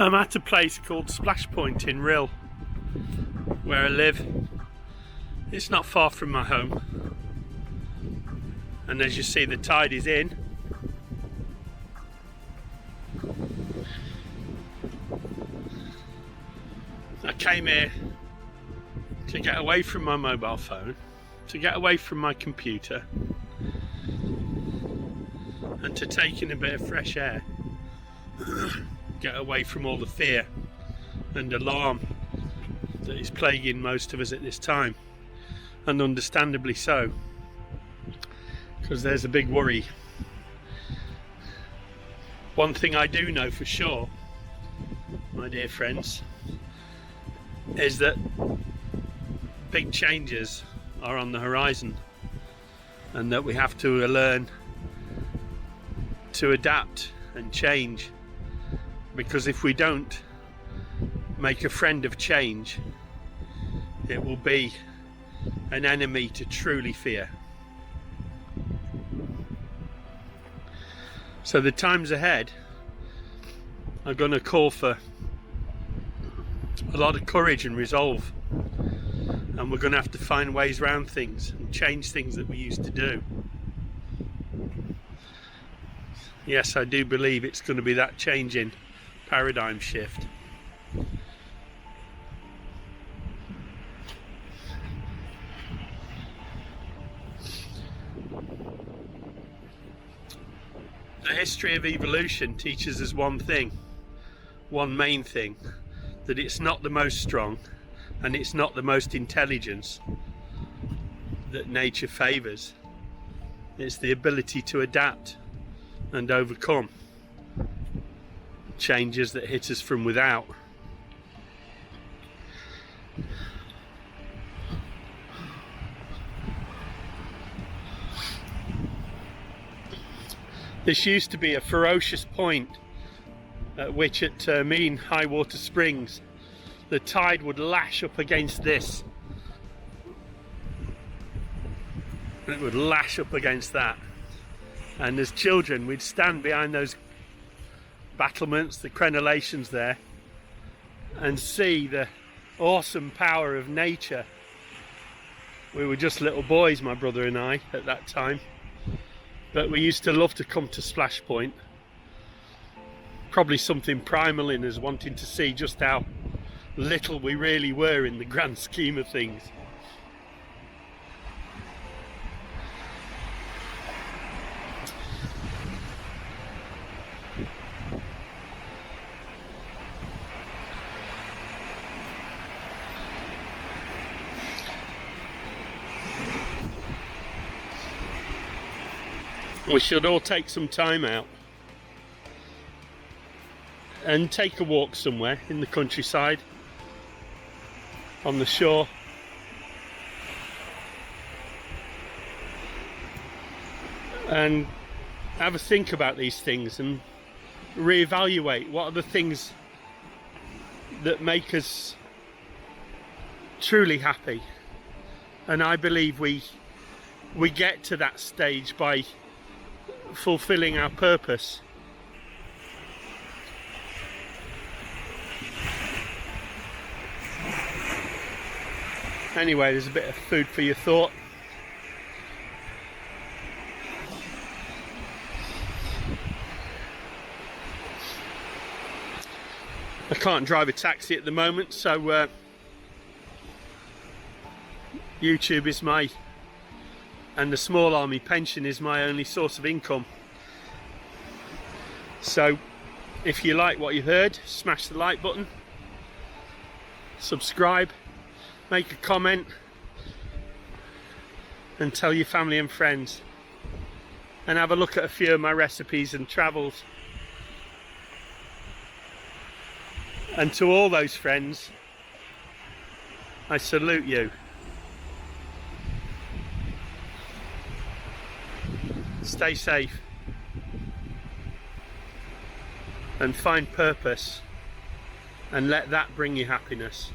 I'm at a place called Splash Point in Ryl, where I live. It's not far from my home, and as you see, the tide is in. I came here to get away from my mobile phone, to get away from my computer, and to take in a bit of fresh air. Get away from all the fear and alarm that is plaguing most of us at this time, and understandably so, because there's a big worry. One thing I do know for sure, my dear friends, is that big changes are on the horizon, and that we have to learn to adapt and change, because if we don't make a friend of change, it will be an enemy to truly fear. So the times ahead are going to call for a lot of courage and resolve, and we're going to have to find ways around things and change things that we used to do. Yes, I do believe it's going to be that changing paradigm shift. The history of evolution teaches us one thing, one main thing, that it's not the most strong and it's not the most intelligence that nature favours. It's the ability to adapt and overcome changes that hit us from without. This used to be a ferocious point at which at mean high water springs the tide would lash up against this, and it would lash up against that, and as children we'd stand behind those battlements, the crenellations there, and see the awesome power of nature. We were just little boys, my brother and I, at that time, but we used to love to come to Splash Point. Probably something primal in us, wanting to see just how little we really were in the grand scheme of things. We should all take some time out and take a walk somewhere in the countryside, on the shore, and have a think about these things and reevaluate what are the things that make us truly happy. And I believe we get to that stage by fulfilling our purpose. Anyway, there's a bit of food for your thought. I can't drive a taxi at the moment, so YouTube is and the small army pension is my only source of income. So if you like what you heard, smash the like button, subscribe, make a comment, and tell your family and friends, and have a look at a few of my recipes and travels. And to all those friends, I salute you. Stay safe and find purpose, and let that bring you happiness.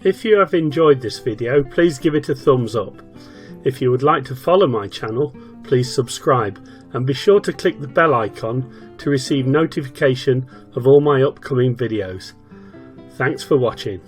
If you have enjoyed this video, please give it a thumbs up. If you would like to follow my channel, please subscribe and be sure to click the bell icon to receive notification of all my upcoming videos. Thanks for watching.